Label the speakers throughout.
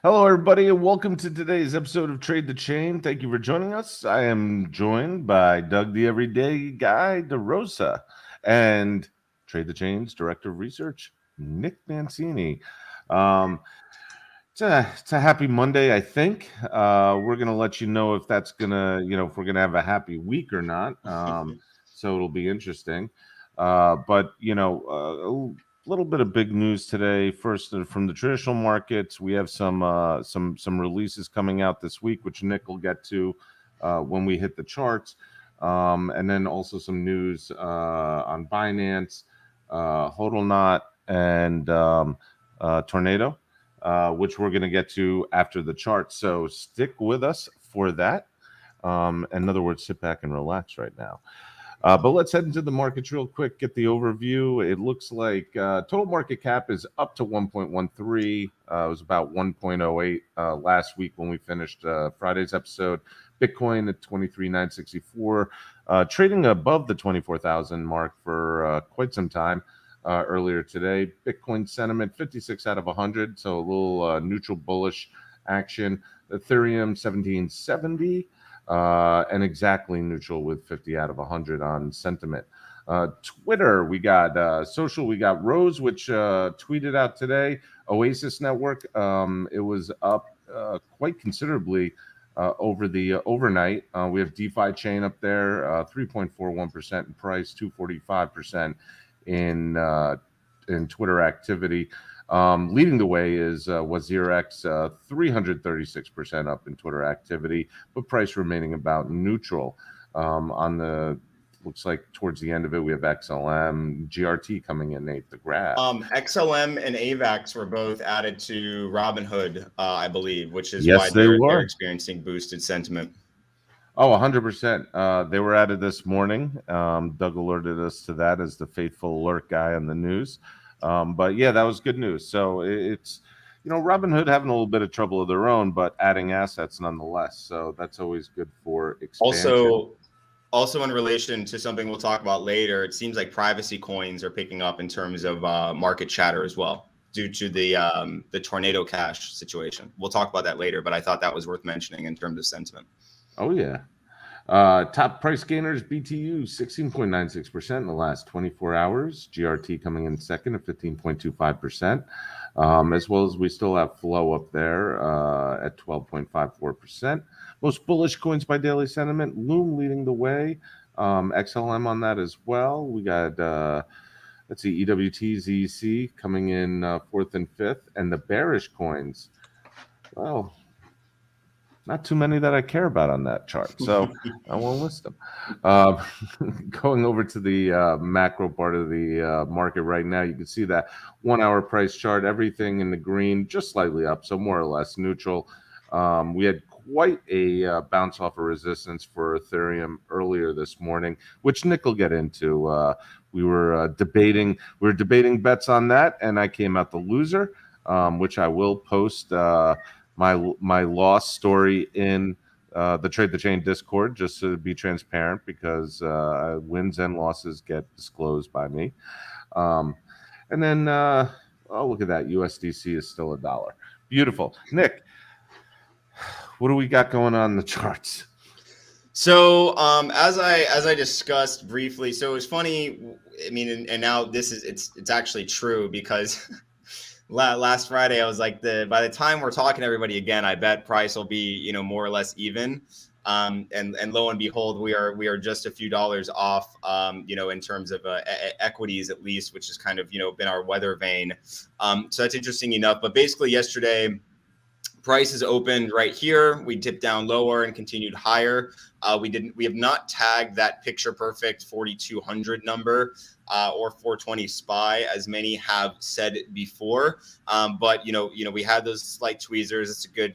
Speaker 1: Hello, everybody, and welcome to today's episode of Trade the Chain. Thank you for joining us. I am joined by Doug, the Everyday Guy DeRosa, and Trade the Chain's Director of Research, Nick Mancini. Um, it's a happy Monday, I think. We're going to let you know if that's going to, if we're going to have a happy week or not. So it'll be interesting. But, a little bit of big news today. First, from the traditional markets, we have some releases coming out this week, which Nick will get to when we hit the charts, and then also some news on Binance, HODLer, and Tornado, which we're going to get to after the charts. So stick with us for that. In other words, sit back and relax right now. But let's head into the markets real quick, get the overview. It looks like total market cap is up to 1.13. It was about 1.08 last week when we finished Friday's episode. Bitcoin at 23,964, trading above the 24,000 mark for quite some time earlier today. Bitcoin sentiment 56 out of 100, so a little neutral bullish action. Ethereum 1770. And exactly neutral with 50 out of 100 on sentiment. Twitter, we got social, we got Rose, which tweeted out today. Oasis Network, it was up quite considerably over the overnight. We have DeFi Chain up there, 3.41% in price, 245% in Twitter activity. Leading the way is WazirX, 336% up in Twitter activity, but price remaining about neutral. On the looks like towards the end of it, we have XLM, GRT coming in, Nate, the graph.
Speaker 2: XLM and AVAX were both added to Robinhood, I believe, which is
Speaker 1: Yes,
Speaker 2: why they're experiencing boosted sentiment.
Speaker 1: Oh, 100%. They were added this morning. Doug alerted us to that as the faithful alert guy on the news. But yeah, that was good news. So it's, Robinhood having a little bit of trouble of their own, but adding assets nonetheless. So that's always good for expansion.
Speaker 2: Also in relation to something we'll talk about later, it seems like privacy coins are picking up in terms of market chatter as well, due to the Tornado Cash situation. We'll talk about that later, but I thought that was worth mentioning in terms of sentiment.
Speaker 1: Oh, yeah. Top price gainers, BTU, 16.96% in the last 24 hours. GRT coming in second at 15.25%, as well as we still have Flow up there at 12.54%. Most bullish coins by daily sentiment, Loom leading the way, XLM on that as well. We got, let's see, EWT, ZEC coming in fourth and fifth, and the bearish coins, well, not too many that I care about on that chart, so I won't list them. Going over to the macro part of the market right now, you can see that 1 hour price chart, everything in the green, just slightly up, so more or less neutral. We had quite a bounce off of resistance for Ethereum earlier this morning, which Nick will get into. We were debating bets on that, and I came out the loser, which I will post my loss story in the Trade the Chain Discord, just to be transparent, because wins and losses get disclosed by me. And then, oh, look at that. USDC is still $1. Beautiful. Nick, what do we got going on in the charts?
Speaker 2: So as I discussed briefly, so it was funny. I mean, and now it's actually true, because last Friday I was like, by the time we're talking to everybody again, I bet price will be more or less even. And lo and behold, we are just a few dollars off. In terms of equities at least, which has kind of been our weather vane. So that's interesting enough. But basically yesterday, prices opened right here. We dipped down lower and continued higher. We have not tagged that picture perfect 4,200 number or 420 SPY, as many have said before. But we had those slight tweezers. It's a good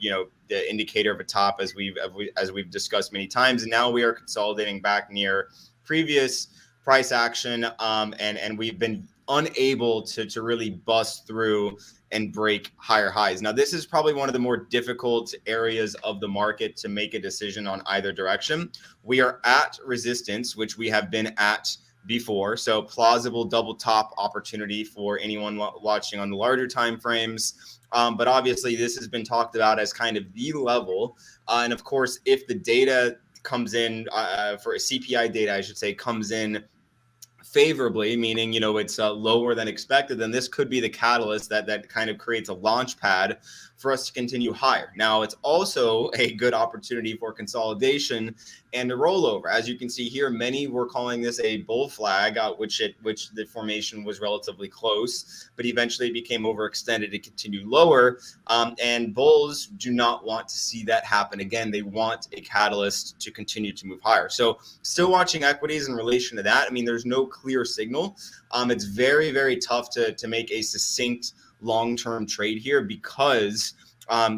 Speaker 2: the indicator of a top, as we've discussed many times. And now we are consolidating back near previous price action, and we've been unable to really bust through and break higher highs. Now, this is probably one of the more difficult areas of the market to make a decision on either direction. We are at resistance, which we have been at before. So plausible double top opportunity for anyone watching on the larger time frames. But obviously this has been talked about as kind of the level. And of course, if the data comes in for a CPI data, I should say, comes in favorably, meaning, you know, it's lower than expected, then this could be the catalyst that kind of creates a launch pad for us to continue higher. Now, it's also a good opportunity for consolidation and a rollover. As you can see here, many were calling this a bull flag, which the formation was relatively close, but eventually became overextended to continue lower. And bulls do not want to see that happen again. They want a catalyst to continue to move higher. So still watching equities in relation to that. I mean, there's no clear signal. It's very, very tough to make a succinct long-term trade here because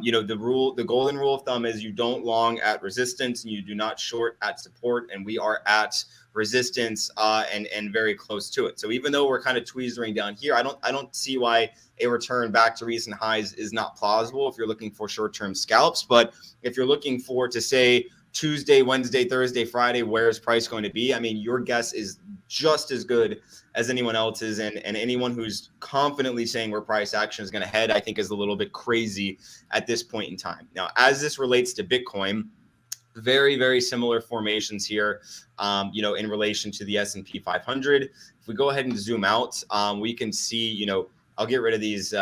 Speaker 2: you know, the golden rule of thumb is you don't long at resistance and you do not short at support, and we are at resistance and very close to it. So even though we're kind of tweezering down here, I don't see why a return back to recent highs is not plausible if you're looking for short-term scalps. But if you're looking for, to say, Tuesday, Wednesday, Thursday, Friday, where is price going to be? I mean, your guess is just as good as anyone else's, and anyone who's confidently saying where price action is going to head, I think is a little bit crazy at this point in time. Now, as this relates to Bitcoin, very, very similar formations here, you know, in relation to the S&P 500. If we go ahead and zoom out, we can see, you know, I'll get rid of these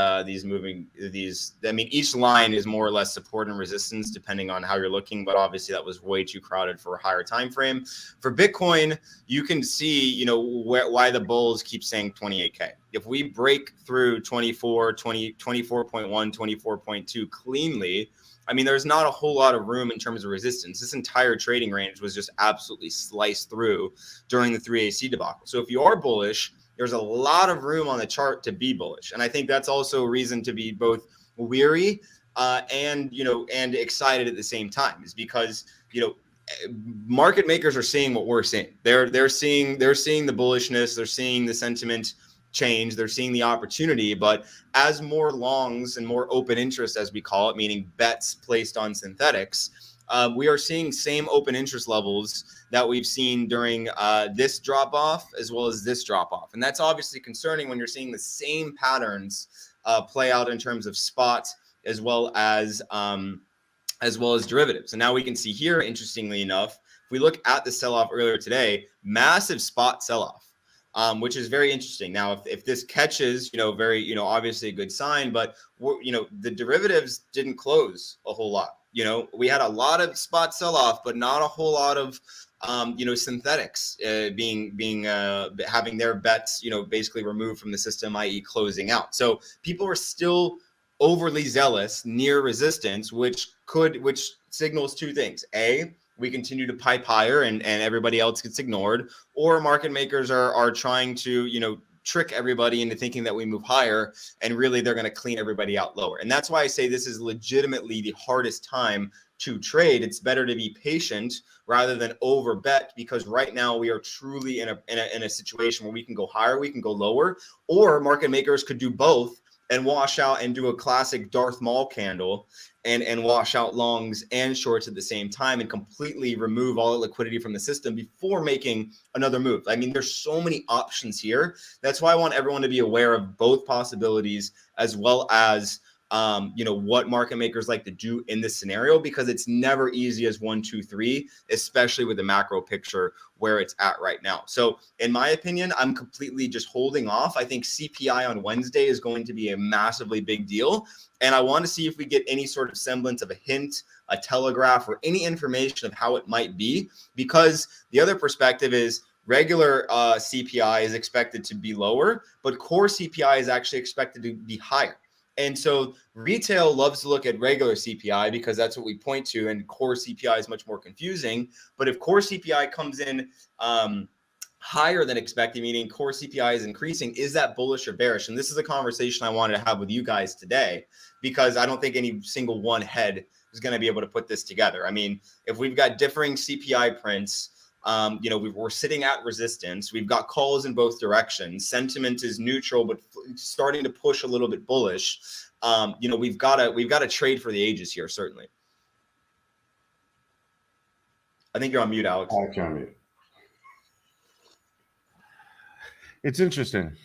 Speaker 2: moving. I mean, each line is more or less support and resistance depending on how you're looking, but obviously that was way too crowded for a higher time frame. For Bitcoin, you can see, you know, why the bulls keep saying 28K. If we break through 24.1, 24.2 cleanly, I mean, there's not a whole lot of room in terms of resistance. This entire trading range was just absolutely sliced through during the 3AC debacle. So if you are bullish, there's a lot of room on the chart to be bullish. And I think that's also a reason to be both weary and, you know, and excited at the same time, is because, you know, market makers are seeing what we're seeing. They're seeing the bullishness, they're seeing the sentiment change, they're seeing the opportunity. But as more longs and more open interest, as we call it, meaning bets placed on synthetics, we are seeing same open interest levels that we've seen during this drop off as well as this drop off. And that's obviously concerning when you're seeing the same patterns play out in terms of spot as well as derivatives. And now we can see here, interestingly enough, if we look at the sell-off earlier today, massive spot sell-off. Which is very interesting. Now, if this catches, you know, very, you know, obviously a good sign, but you know, the derivatives didn't close a whole lot. You know, we had a lot of spot sell-off, but not a whole lot of, you know, synthetics having their bets, you know, basically removed from the system, i.e. closing out. So people are still overly zealous near resistance, which signals two things. A, we continue to pipe higher and everybody else gets ignored, or market makers are trying to, you know, trick everybody into thinking that we move higher, and really they're going to clean everybody out lower. And that's why I say this is legitimately the hardest time to trade. It's better to be patient rather than over bet, because right now we are truly in a situation where we can go higher, we can go lower, or market makers could do both and wash out and do a classic Darth Maul candle and wash out longs and shorts at the same time and completely remove all the liquidity from the system before making another move. I mean, there's so many options here. That's why I want everyone to be aware of both possibilities, as well as you know, what market makers like to do in this scenario, because it's never easy as 1, 2, 3, especially with the macro picture where it's at right now. So in my opinion, I'm completely just holding off. I think CPI on Wednesday is going to be a massively big deal. And I want to see if we get any sort of semblance of a hint, a telegraph, or any information of how it might be, because the other perspective is regular CPI is expected to be lower, but core CPI is actually expected to be higher. And so retail loves to look at regular CPI because that's what we point to, and core CPI is much more confusing. But if core CPI comes in higher than expected, meaning core CPI is increasing, is that bullish or bearish? And this is a conversation I wanted to have with you guys today, because I don't think any single one head is going to be able to put this together. I mean, if we've got differing CPI prints, you know, we're sitting at resistance. We've got calls in both directions. Sentiment is neutral, but starting to push a little bit bullish. You know, we've got to trade for the ages here, certainly. I think you're on mute, Alex.
Speaker 1: Alex, you're on mute. It's interesting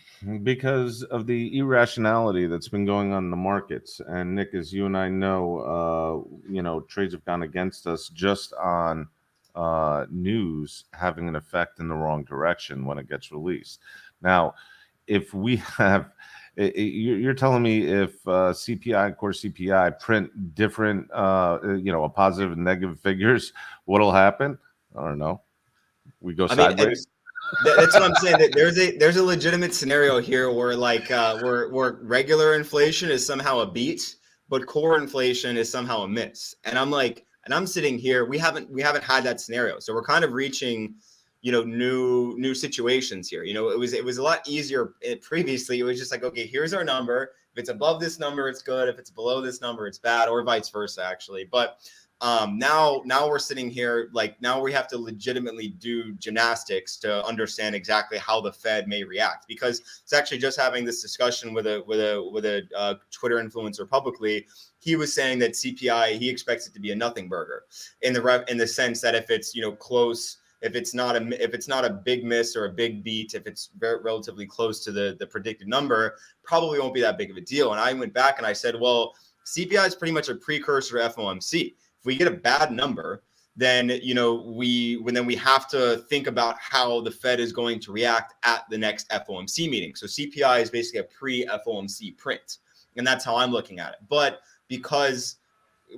Speaker 1: because of the irrationality that's been going on in the markets. And Nick, as you and I know, trades have gone against us just on news having an effect in the wrong direction when it gets released. Now, if we have, you're telling me if CPI and core CPI print different, a positive and negative figures, what'll happen? I don't know. We go
Speaker 2: I mean,
Speaker 1: sideways.
Speaker 2: that's what I'm saying. That there's a legitimate scenario here where where regular inflation is somehow a beat, but core inflation is somehow a miss. And I'm like, and I'm sitting here. We haven't had that scenario, so we're kind of reaching, new situations here. It was a lot easier previously. It was just like, okay, here's our number. If it's above this number, it's good. If it's below this number, it's bad, or vice versa, actually. But now we're sitting here, like, now we have to legitimately do gymnastics to understand exactly how the Fed may react, because it's actually just having this discussion with a Twitter influencer publicly. He was saying that CPI, he expects it to be a nothing burger in the sense that if it's close, if it's not a big miss or a big beat, if it's relatively close to the predicted number, probably won't be that big of a deal. And I went back and I said, well, CPI is pretty much a precursor to FOMC. If we get a bad number, then we have to think about how the Fed is going to react at the next FOMC meeting. So CPI is basically a pre-FOMC print, and that's how I'm looking at it. But because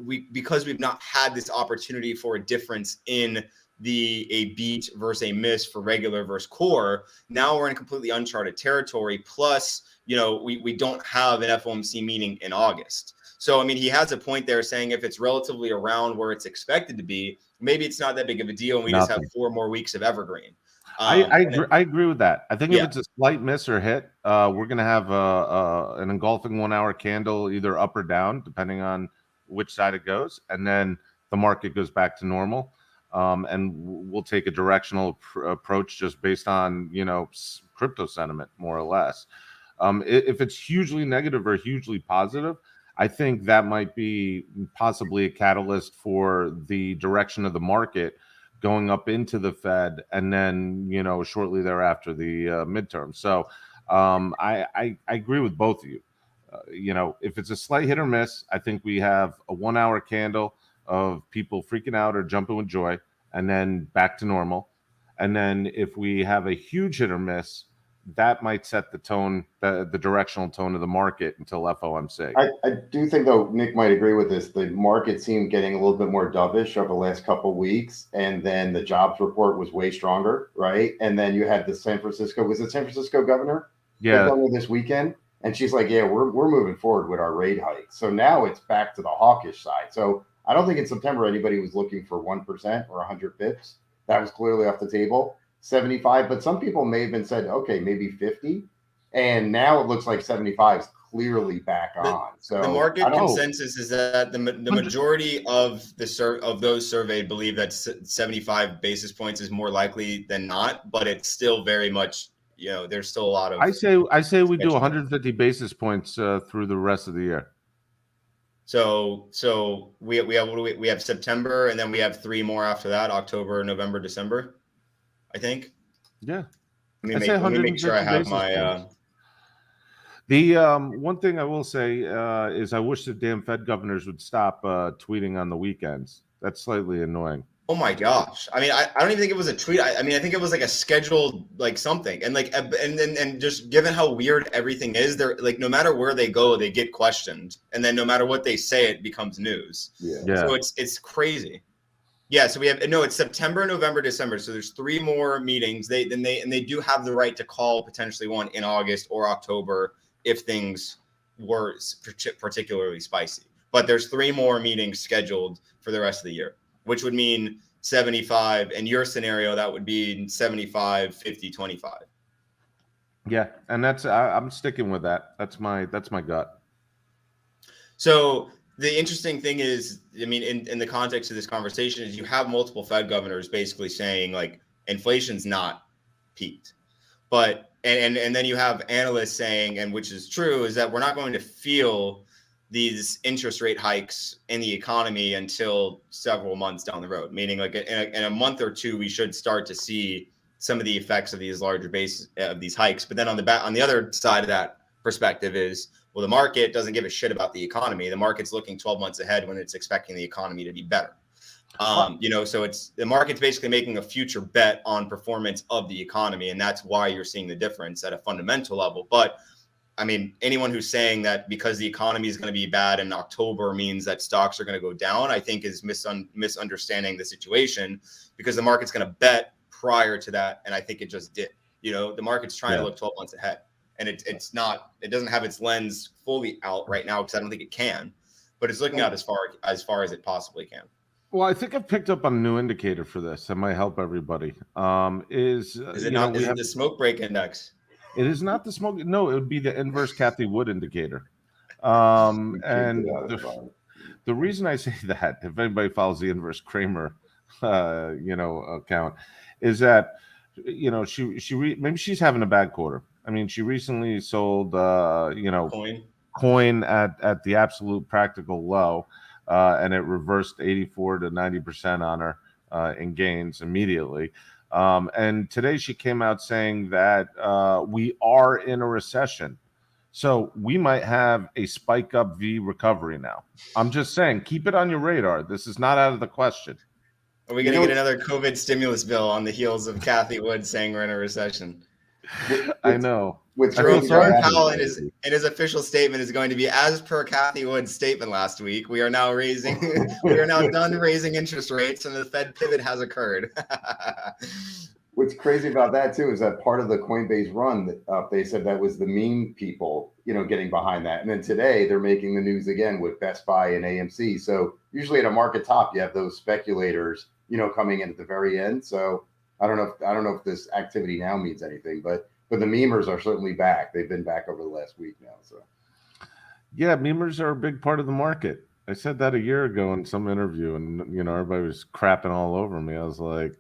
Speaker 2: we've not had this opportunity for a difference in a beat versus a miss for regular versus core, now we're in completely uncharted territory. Plus, we don't have an FOMC meeting in August. So, I mean, he has a point there saying if it's relatively around where it's expected to be, maybe it's not that big of a deal, and we just have 4 more weeks of evergreen.
Speaker 1: I agree with that. I think if
Speaker 2: Yeah.
Speaker 1: it's a slight miss or hit, we're going to have an engulfing 1 hour candle, either up or down, depending on which side it goes. And then the market goes back to normal. And we'll take a directional approach just based on, crypto sentiment, more or less. If it's hugely negative or hugely positive, I think that might be possibly a catalyst for the direction of the market going up into the Fed, and then shortly thereafter the midterm. So I agree with both of you. If it's a slight hit or miss, I think we have a 1 hour candle of people freaking out or jumping with joy, and then back to normal. And then if we have a huge hit or miss, that might set the tone, the directional tone of the market until FOMC.
Speaker 3: I do think, though, Nick might agree with this. The market seemed getting a little bit more dovish over the last couple of weeks, and then the jobs report was way stronger, right? And then you had the San Francisco governor?
Speaker 1: Yeah.
Speaker 3: Governor this weekend, and she's like, yeah, we're moving forward with our rate hike. So now it's back to the hawkish side. So I don't think in September anybody was looking for 1% or 100 pips. That was clearly off the table. 75, but some people may have been said, okay, maybe 50, and now it looks like 75 is clearly back on. So
Speaker 2: the market consensus is that the majority of those surveyed believe that 75 basis points is more likely than not, but it's still very much, there's still a lot of.
Speaker 1: I say we do 150 basis points through the rest of the year.
Speaker 2: So we have September, and then we have 3 more after that: October, November, December. I think.
Speaker 1: Yeah.
Speaker 2: Let me make sure I have my.
Speaker 1: The one thing I will say is I wish the damn Fed governors would stop tweeting on the weekends. That's slightly annoying.
Speaker 2: Oh my gosh! I mean, I don't even think it was a tweet. I mean, I think it was like a scheduled something, and just given how weird everything is, they're like, no matter where they go, they get questioned, and then no matter what they say, it becomes news.
Speaker 3: Yeah.
Speaker 2: So it's crazy. Yeah, so it's September, November, December. So there's 3 more meetings. They do have the right to call potentially one in August or October if things were particularly spicy. But there's 3 more meetings scheduled for the rest of the year, which would mean 75. In your scenario, that would be 75, 50, 25.
Speaker 1: Yeah, and I'm sticking with that. That's my gut.
Speaker 2: So the interesting thing is, I mean, in the context of this conversation, is you have multiple Fed governors basically saying like inflation's not peaked, but and then you have analysts saying, and which is true, is that we're not going to feel these interest rate hikes in the economy until several months down the road. Meaning, like in a month or two, we should start to see some of the effects of these larger base of these hikes. But then on the other side of that perspective is, well, the market doesn't give a shit about the economy. The market's looking 12 months ahead when it's expecting the economy to be better. So it's the market's basically making a future bet on performance of the economy, and that's why you're seeing the difference at a fundamental level. But I mean, anyone who's saying that because the economy is going to be bad in October means that stocks are going to go down, I think is misunderstanding the situation, because the market's going to bet prior to that, and I think it just did. The market's trying to look 12 months ahead, and it doesn't have its lens fully out right now, because I don't think it can, but it's looking out as far as it possibly can.
Speaker 1: Well, I think I've picked up on a new indicator for this that might help everybody. Is it
Speaker 2: the smoke break index?
Speaker 1: It is not the smoke. No, it would be the inverse Kathy Wood indicator. And the reason I say that, if anybody follows the inverse Kramer, account, is that maybe she's having a bad quarter. I mean, she recently sold coin at the absolute practical low, and it reversed 84 to 90% on her in gains immediately. And today she came out saying that we are in a recession. So we might have a spike up V recovery now. I'm just saying, keep it on your radar. This is not out of the question.
Speaker 2: Are we going to get another COVID stimulus bill on the heels of Kathy Wood saying we're in a recession?
Speaker 1: I know.
Speaker 2: Jerome Powell in his official statement is going to be, as per Kathy Wood's statement last week, we are now done raising interest rates, and the Fed pivot has occurred.
Speaker 3: What's crazy about that too is that part of the Coinbase run, they said that was the meme people, getting behind that. And then today they're making the news again with Best Buy and AMC. So usually at a market top, you have those speculators, coming in at the very end. So I don't know if this activity now means anything, but the memers are certainly back. They've been back over the last week now. So
Speaker 1: yeah, memers are a big part of the market. I said that a year ago in some interview, and everybody was crapping all over me. I was like,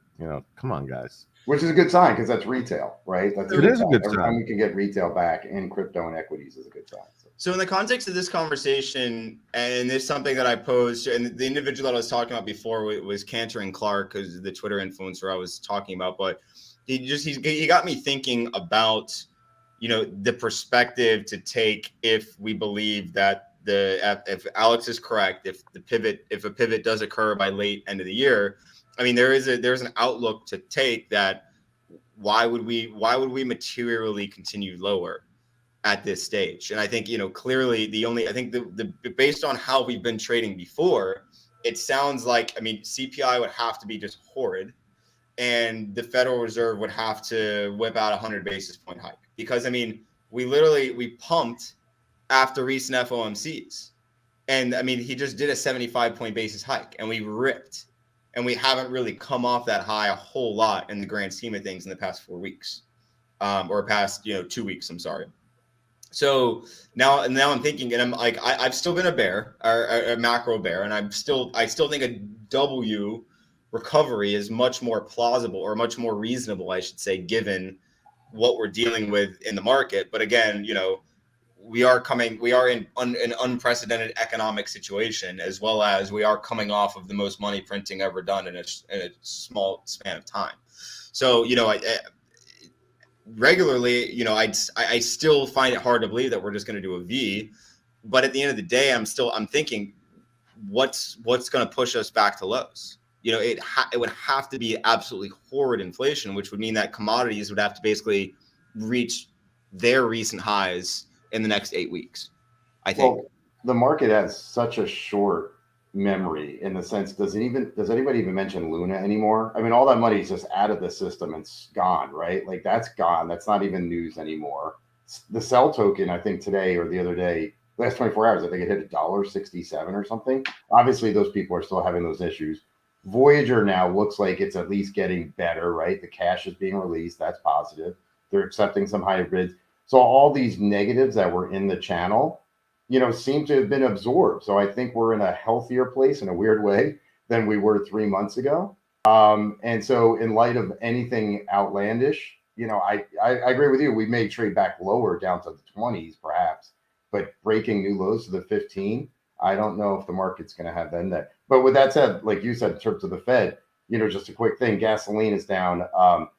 Speaker 1: come on, guys.
Speaker 3: Which is a good sign, because that's retail, right?
Speaker 1: It is a good sign.
Speaker 3: Every time we can get retail back in crypto and equities is a good sign.
Speaker 2: So in the context of this conversation, and this is something that I posed, and the individual that I was talking about before was Cantor and Clark, because the Twitter influencer I was talking about, but he got me thinking about, the perspective to take if we believe that if Alex is correct, if a pivot does occur by late end of the year. I mean, there's an outlook to take that why would we materially continue lower at this stage? And I think, clearly the based on how we've been trading before, it sounds like, CPI would have to be just horrid, and the Federal Reserve would have to whip out 100 basis point hike, because we pumped after recent FOMCs, and he just did a 75 point basis hike, and we ripped. And we haven't really come off that high a whole lot in the grand scheme of things in the past 4 weeks, or past 2 weeks. I'm sorry. So now I'm thinking, and I'm like, I've still been a bear, or a macro bear, and I still think a W recovery is much more plausible, or much more reasonable, I should say, given what we're dealing with in the market. But again, we are in an unprecedented economic situation, as well as we are coming off of the most money printing ever done in a small span of time. So, regularly, I still find it hard to believe that we're just going to do a V, but at the end of the day, I'm thinking, what's going to push us back to lows? It would have to be absolutely horrid inflation, which would mean that commodities would have to basically reach their recent highs in the next 8 weeks, I think. Well,
Speaker 3: the market has such a short memory, in the sense, does anybody even mention Luna anymore? All that money is just out of the system and it's gone, right? Like, that's gone. That's not even news anymore. The Cell token, I think today or the other day, last 24 hours, I think it hit $1.67 or something. Obviously, those people are still having those issues. Voyager now looks like it's at least getting better, right? The cash is being released. That's positive. They're accepting some higher bids. So all these negatives that were in the channel, seem to have been absorbed. So I think we're in a healthier place in a weird way than we were 3 months ago. And so in light of anything outlandish, I agree with you. We may trade back lower down to the 20s perhaps, but breaking new lows to the 15, I don't know if the market's going to have then that. But with that said, like you said, in terms of the Fed, just a quick thing, gasoline is down.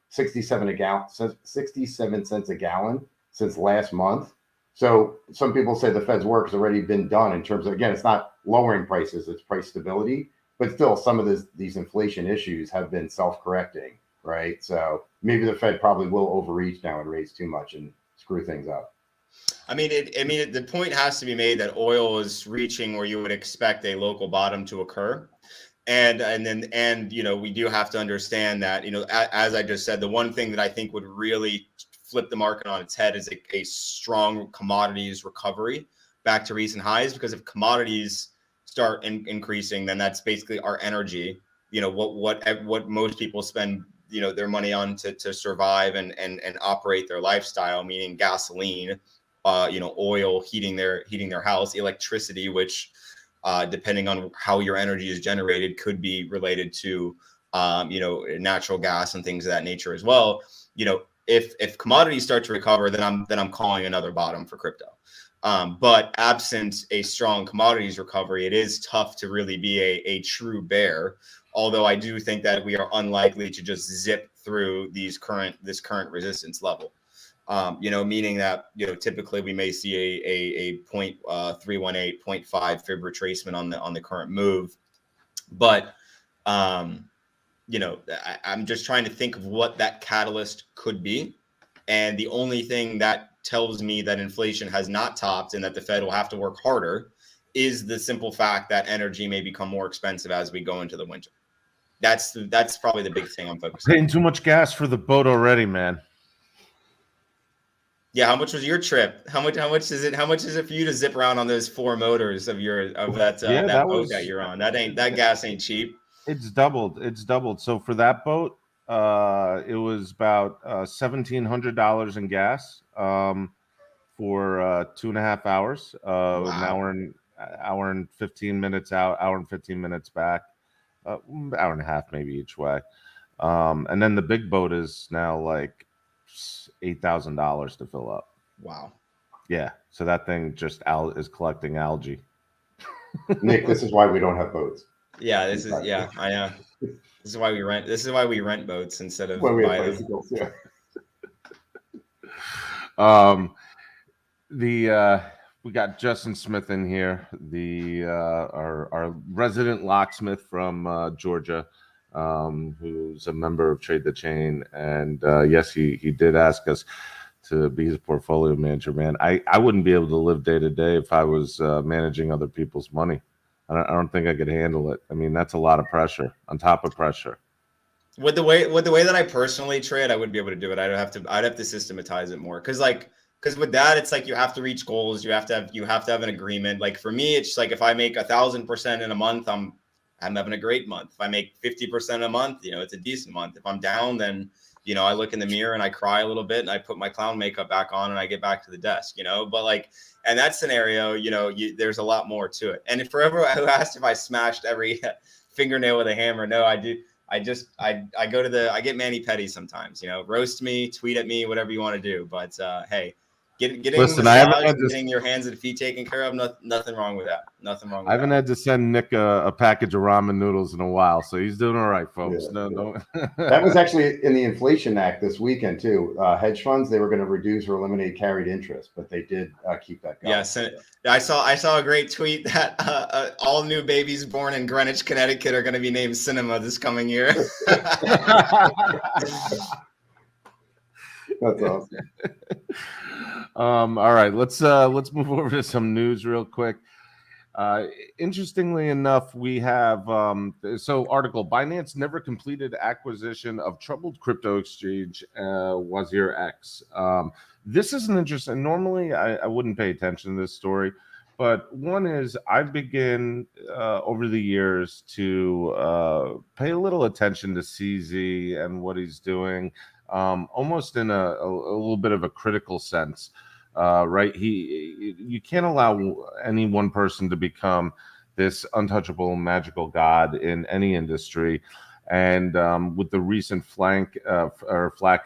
Speaker 3: 67 cents a gallon since last month. So some people say the Fed's work has already been done in terms of, again, it's not lowering prices, it's price stability, but still some of these inflation issues have been self-correcting, right? So maybe the Fed probably will overreach now and raise too much and screw things up.
Speaker 2: The point has to be made that oil is reaching where you would expect a local bottom to occur. And we do have to understand that, as I just said, the one thing that I think would really flip the market on its head is a strong commodities recovery back to recent highs, because if commodities start increasing, then that's basically our energy, what most people spend, their money on to survive and operate their lifestyle, meaning gasoline, oil, heating their house, electricity, which depending on how your energy is generated could be related to natural gas and things of that nature as well. If commodities start to recover, then I'm calling another bottom for crypto. But absent a strong commodities recovery, it is tough to really be a true bear. Although I do think that we are unlikely to just zip through this current resistance level. Meaning that, typically we may see a 0.318, 0.5 fib retracement on the current move. But, I'm just trying to think of what that catalyst could be. And the only thing that tells me that inflation has not topped and that the Fed will have to work harder is the simple fact that energy may become more expensive as we go into the winter. That's probably the big thing I'm focused on.
Speaker 1: Paying too much gas for the boat already, man.
Speaker 2: Yeah, how much was your trip? How much is it? How much is it for you to zip around on those 4 motors of that boat that you're on? That gas ain't cheap.
Speaker 1: It's doubled. So for that boat, it was about $1,700 in gas for 2.5 hours.
Speaker 2: Wow.
Speaker 1: An hour and 15 minutes out, hour and 15 minutes back, hour and a half maybe each way. And then the big boat is now like $8,000 to fill up.
Speaker 2: Wow.
Speaker 1: Yeah. So that thing just is collecting algae.
Speaker 3: Nick, this is why we don't have boats.
Speaker 2: Yeah, I know. This is why we rent boats instead of
Speaker 3: When we have
Speaker 2: buy them.
Speaker 3: bicycles, yeah.
Speaker 1: We got Justin Smith in here, our resident locksmith from Georgia, who's a member of Trade the Chain, and yes, he did ask us to be his portfolio manager. Man, I wouldn't be able to live day to day if I was managing other people's money. I don't think I could handle it. I mean, that's a lot of pressure on top of pressure.
Speaker 2: With the way that I personally trade, I wouldn't be able to do it. I'd have to systematize it more, because with that, it's like you have to reach goals. You have to have an agreement. Like for me, it's like if I make 1,000% in a month, I'm having a great month. If I make 50% a month, it's a decent month. If I'm down, then I look in the mirror and I cry a little bit and I put my clown makeup back on and I get back to the desk. But in that scenario, there's a lot more to it. And for everyone who asked if I smashed every fingernail with a hammer, no, I do. I get mani-pedi sometimes, roast me, tweet at me, whatever you want to do. But hey, getting your hands and feet taken care of, nothing wrong with that. Nothing wrong with that.
Speaker 1: I haven't had to send Nick a package of ramen noodles in a while, so he's doing all right, folks.
Speaker 3: That was actually in the Inflation Act this weekend too. Hedge funds, they were going to reduce or eliminate carried interest, but they did keep that going.
Speaker 2: Yes, I saw a great tweet that all new babies born in Greenwich, Connecticut are going to be named Cinema this coming year.
Speaker 3: That's awesome.
Speaker 1: All right, let's move over to some news real quick. Interestingly enough, we have article: Binance never completed acquisition of troubled crypto exchange Wazir X. This is an interesting. Normally, I wouldn't pay attention to this story, but one is I begin over the years to pay a little attention to CZ and what he's doing, almost in a little bit of a critical sense. Right, you can't allow any one person to become this untouchable magical god in any industry. And with the recent flack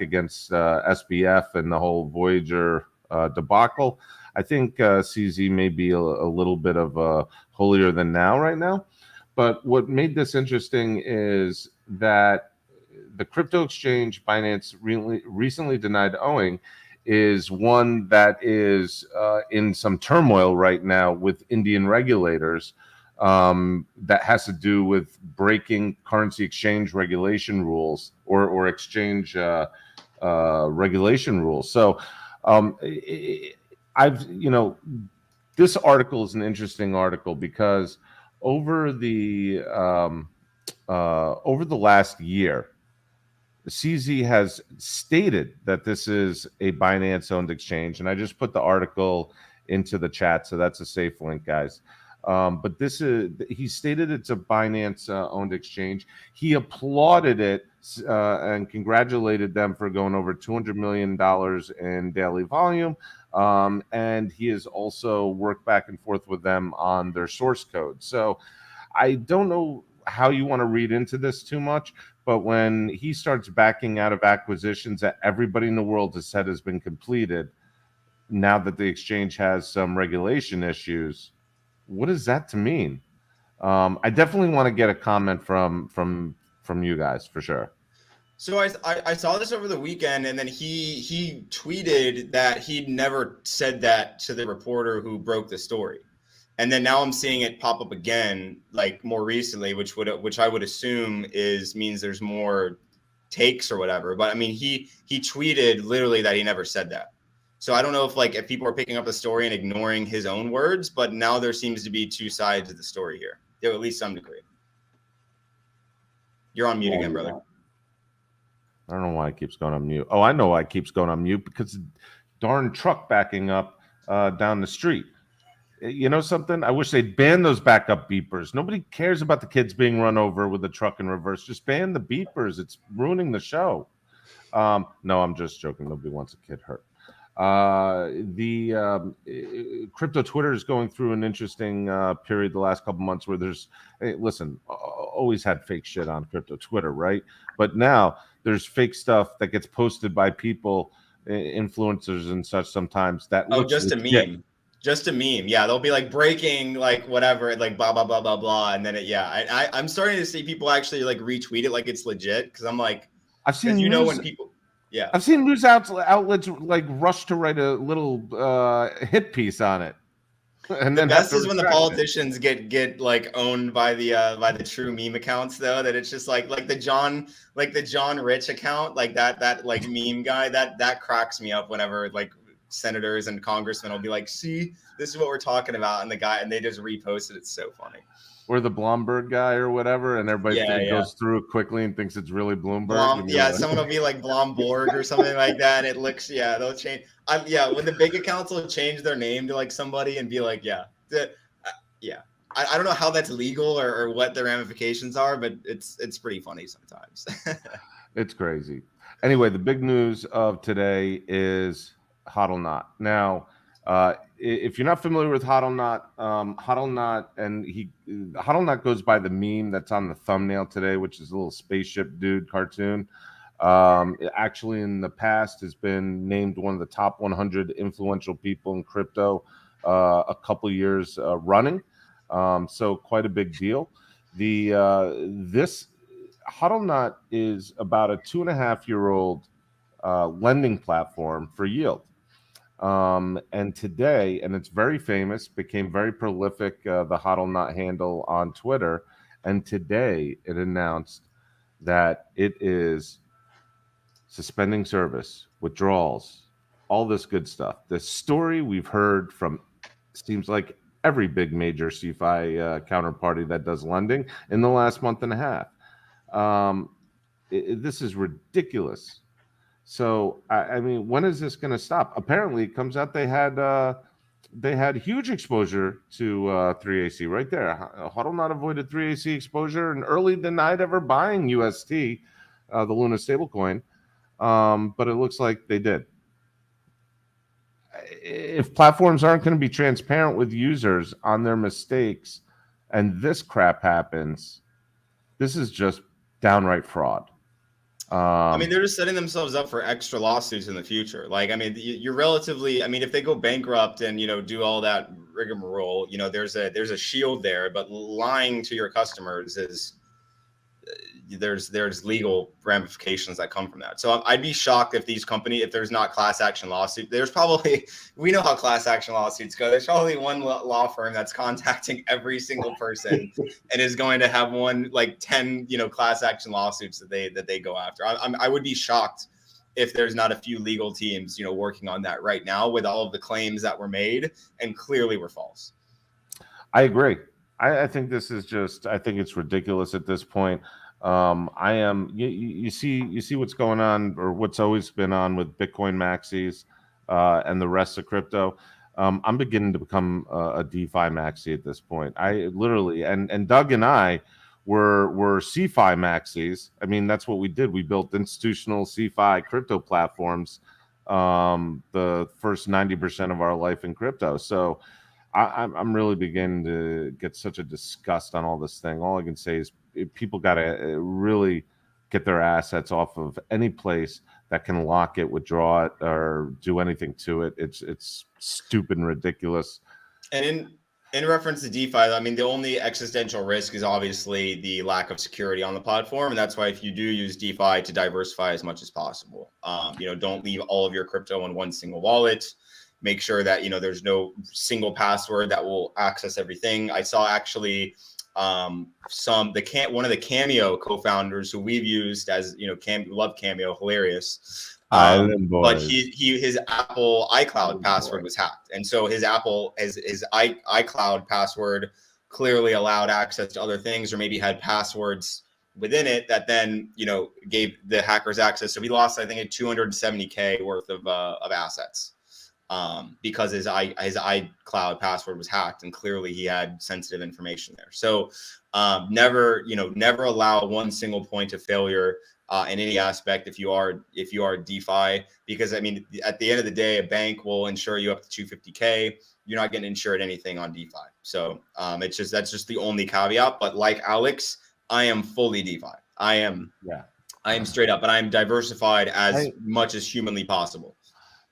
Speaker 1: against SBF and the whole Voyager debacle, I think CZ may be a little bit of a holier than thou right now. But what made this interesting is that the crypto exchange Binance recently denied owing is one that is in some turmoil right now with Indian regulators. That has to do with breaking currency exchange regulation rules or exchange regulation rules. So I've, this article is an interesting article because over the last year, CZ has stated that this is a Binance-owned exchange, and I just put the article into the chat, so that's a safe link, guys. But he stated it's a Binance-owned exchange. He applauded it and congratulated them for going over $200 million in daily volume. And he has also worked back and forth with them on their source code. So I don't know how you want to read into this too much, but when he starts backing out of acquisitions that everybody in the world has said has been completed, now that the exchange has some regulation issues, what is that to mean? I definitely want to get a comment from you guys for sure.
Speaker 2: So I saw this over the weekend, and then he tweeted that he'd never said that to the reporter who broke the story. And then now I'm seeing it pop up again, like more recently, which I would assume means there's more takes or whatever. But I mean, he tweeted literally that he never said that. So I don't know if people are picking up the story and ignoring his own words, but now there seems to be two sides of the story here, at least some degree. You're on mute again, brother.
Speaker 1: I don't know why it keeps going on mute. Oh, I know why it keeps going on mute, because darn truck backing up down the street. You know something? I wish they'd ban those backup beepers. Nobody cares about the kids being run over with a truck in reverse. Just ban the beepers. It's ruining the show. No, I'm just joking. Nobody wants a kid hurt. Crypto Twitter is going through an interesting period the last couple months where listen, always had fake shit on crypto Twitter, right? But now there's fake stuff that gets posted by people, influencers and such sometimes that looks
Speaker 2: just legit. A meme. Just a meme. Yeah, they'll be like breaking, like whatever, like blah, blah, blah, blah, blah. And then I'm starting to see people actually like retweet it like it's legit. Cause I'm like,
Speaker 1: I've seen,
Speaker 2: when people, yeah,
Speaker 1: I've seen news outlets like rush to write a little hit piece on it. And
Speaker 2: the best is when the politicians get like owned by the true meme accounts, though, that it's just like the John Rich account, like that like meme guy, that cracks me up whenever like senators and congressmen will be like, see, this is what we're talking about, and they just repost it. It's so funny.
Speaker 1: Or the Blomberg guy or whatever, and everybody goes through it quickly and thinks it's really Bloomberg.
Speaker 2: Someone will be like Blomborg or something like that. And it looks, they'll change. When the big accounts will change their name to like somebody and be like, I don't know how that's legal or what the ramifications are, but it's pretty funny sometimes.
Speaker 1: It's crazy. Anyway, the big news of today is HODLer. Now, if you're not familiar with HODLer, HODLer goes by the meme that's on the thumbnail today, which is a little spaceship dude cartoon. Actually, in the past, has been named one of the top 100 influential people in crypto a couple years running. So quite a big deal. This HODLer is about a 2.5-year-old lending platform for yield. And today, and it's very famous, became very prolific, the HODLer handle on Twitter. And today it announced that it is suspending service, withdrawals, all this good stuff. The story we've heard from seems like every big major CeFi counterparty that does lending in the last month and a half. This is ridiculous. So, I mean, when is this going to stop? Apparently, it comes out they had huge exposure to 3AC right there. HODLer avoided 3AC exposure and early denied ever buying UST, the Luna stablecoin, but it looks like they did. If platforms aren't going to be transparent with users on their mistakes and this crap happens, this is just downright fraud.
Speaker 2: I mean, they're just setting themselves up for extra lawsuits in the future. Like, I mean, you're relatively, I mean, if they go bankrupt and, do all that rigmarole, there's a shield there, but lying to your customers is there's legal ramifications that come from that. So I'd be shocked if if there's not class action lawsuit. There's probably, we know how class action lawsuits go. There's probably one law firm that's contacting every single person and is going to have 10 class action lawsuits that they go after. I would be shocked if there's not a few legal teams working on that right now with all of the claims that were made and clearly were false.
Speaker 1: I agree. I think this is just, I think it's ridiculous at this point. You see what's going on, or what's always been on with Bitcoin maxis and the rest of crypto. I'm beginning to become a DeFi maxi at this point. I literally, and Doug and I were CeFi maxis. I mean, that's what we did. We built institutional CeFi crypto platforms the first 90% of our life in crypto. So I'm really beginning to get such a disgust on all this thing. All I can say is people got to really get their assets off of any place that can lock it, withdraw it, or do anything to it. It's stupid and ridiculous.
Speaker 2: And in reference to DeFi, I mean, the only existential risk is obviously the lack of security on the platform. And that's why if you do use DeFi, to diversify as much as possible. Don't leave all of your crypto in one single wallet. Make sure that there's no single password that will access everything. I saw actually one of the Cameo co-founders who we've used as love Cameo, hilarious. But his Apple iCloud password was hacked, and so his iCloud password clearly allowed access to other things, or maybe had passwords within it that then gave the hackers access. So he lost, I think, $270K worth of assets. Because his iCloud password was hacked, and clearly he had sensitive information there. So never allow one single point of failure in any aspect if you are DeFi, because I mean, at the end of the day, a bank will insure you up to $250K. You're not getting insured anything on DeFi. So that's just the only caveat. But like Alex, I am fully DeFi. I am straight up, but I'm diversified as much as humanly possible.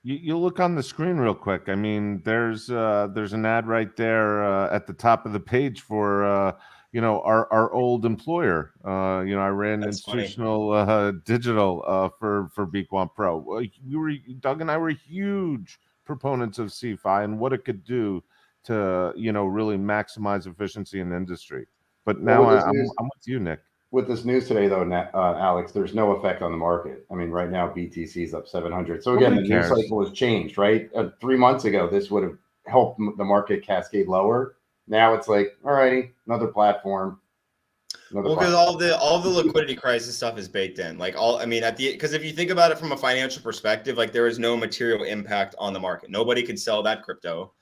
Speaker 1: You look on the screen real quick. I mean, there's an ad right there at the top of the page for our old employer. I ran
Speaker 2: That's
Speaker 1: institutional digital for Bequan Pro. Doug and I were huge proponents of CeFi and what it could do to really maximize efficiency in the industry. But now I'm with you, Nick.
Speaker 3: With this news today, though, Alex, there's no effect on the market. I mean, right now, BTC is up 700. So again, the news cycle has changed, right? 3 months ago, this would have helped the market cascade lower. Now it's like, all righty, another platform.
Speaker 2: Because all the liquidity crisis stuff is baked in. Because if you think about it from a financial perspective, there is no material impact on the market. Nobody can sell that crypto.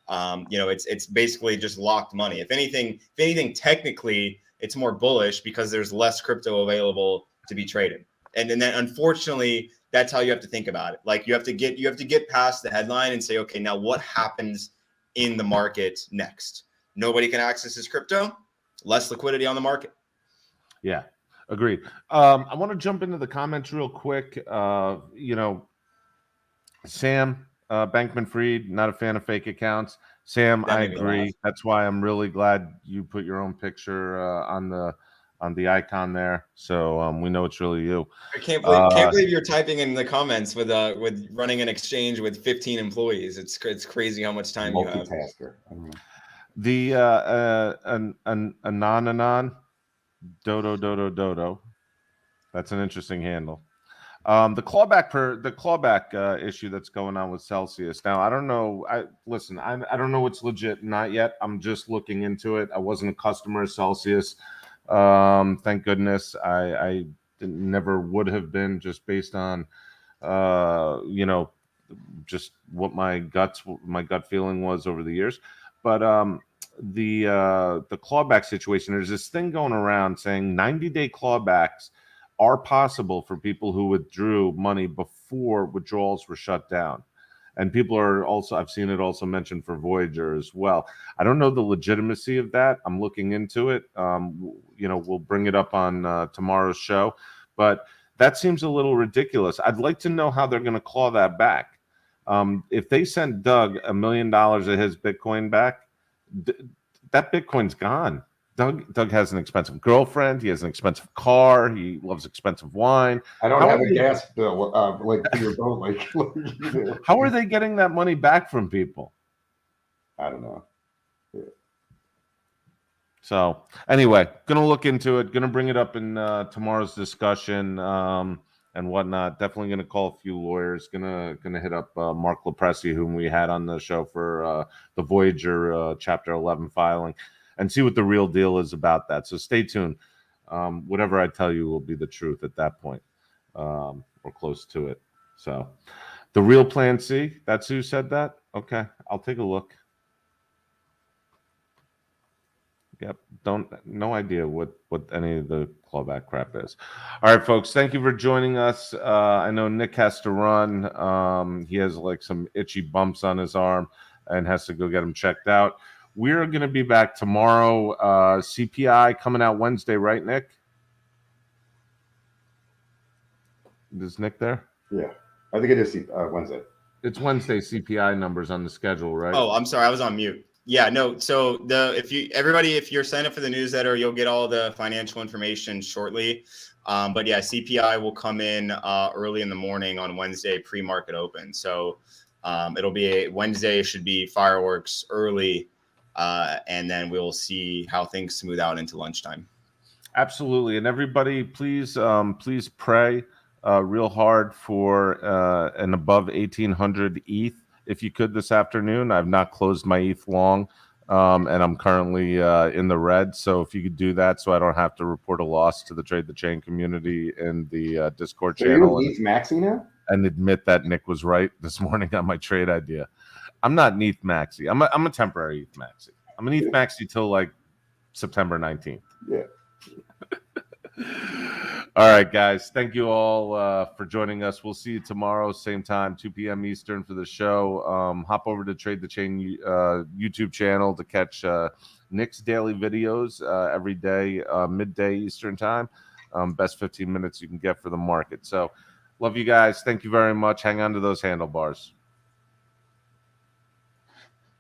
Speaker 2: It's basically just locked money. If anything, technically, it's more bullish because there's less crypto available to be traded. And then unfortunately, that's how you have to think about it. You have to get past the headline and say, okay, now what happens in the market next? Nobody can access this crypto, less liquidity on the market.
Speaker 1: Yeah, agreed. I want to jump into the comments real quick. Sam Bankman-Fried, not a fan of fake accounts. Sam, I agree. That's why I'm really glad you put your own picture on the icon there, so we know it's really you.
Speaker 2: I can't believe you're typing in the comments with running an exchange with 15 employees. It's crazy how much time you have.
Speaker 3: Multitasker.
Speaker 1: The Anon Dodo. That's an interesting handle. The clawback issue that's going on with Celsius. Now, I don't know. I don't know what's legit, not yet. I'm just looking into it. I wasn't a customer of Celsius. Thank goodness. I never would have been, just based on, just what my gut feeling was over the years. But the clawback situation, there's this thing going around saying 90-day clawbacks are possible for people who withdrew money before withdrawals were shut down. And people are also, I've seen it also mentioned for Voyager as well. I don't know the legitimacy of that. I'm looking into it. We'll bring it up on tomorrow's show. But that seems a little ridiculous. I'd like to know how they're going to claw that back. If they sent Doug $1 million of his Bitcoin back, that Bitcoin's gone. Doug has an expensive girlfriend. He has an expensive car. He loves expensive wine.
Speaker 3: I don't
Speaker 1: How
Speaker 3: have
Speaker 1: are
Speaker 3: a
Speaker 1: they-
Speaker 3: gas bill like for your boat, like you do.
Speaker 1: How are they getting that money back from people?
Speaker 3: I don't know.
Speaker 1: So anyway, gonna look into it. Gonna bring it up in tomorrow's discussion and whatnot. Definitely gonna call a few lawyers. Gonna hit up Mark Lepresi, whom we had on the show for the Voyager Chapter 11 filing, and see what the real deal is about that. So stay tuned. Whatever I tell you will be the truth at that point, or close to it. So the real Plan C. That's who said that. Okay, I'll take a look. Yep. No idea what any of the clawback crap is. All right, folks. Thank you for joining us. I know Nick has to run. He has like some itchy bumps on his arm and has to go get them checked out. We're going to be back tomorrow. CPI coming out Wednesday, right, Nick? Is Nick there?
Speaker 3: Yeah, I think it is Wednesday.
Speaker 1: It's Wednesday CPI numbers on the schedule, right?
Speaker 2: Oh, I'm sorry, I was on mute. Yeah, no. So if you're signed up for the newsletter, you'll get all the financial information shortly. But yeah, CPI will come in early in the morning on Wednesday, pre-market open. So it'll be Wednesday should be fireworks early, and then we'll see how things smooth out into lunchtime.
Speaker 1: Absolutely, and everybody, please pray real hard for an above 1,800 ETH if you could this afternoon. I've not closed my ETH long, and I'm currently in the red. So if you could do that, so I don't have to report a loss to the Trade the Chain community in the Discord channel.
Speaker 3: You're ETH maxi now?
Speaker 1: And admit that Nick was right this morning on my trade idea. I'm not an ETH maxi. I'm a temporary ETH maxi. I'm an ETH maxi till like September 19th.
Speaker 3: Yeah.
Speaker 1: All right, guys. Thank you all for joining us. We'll see you tomorrow, same time, 2 p.m. Eastern for the show. Hop over to Trade the Chain YouTube channel to catch Nick's daily videos every day, midday Eastern time. Best 15 minutes you can get for the market. So love you guys. Thank you very much. Hang on to those handlebars.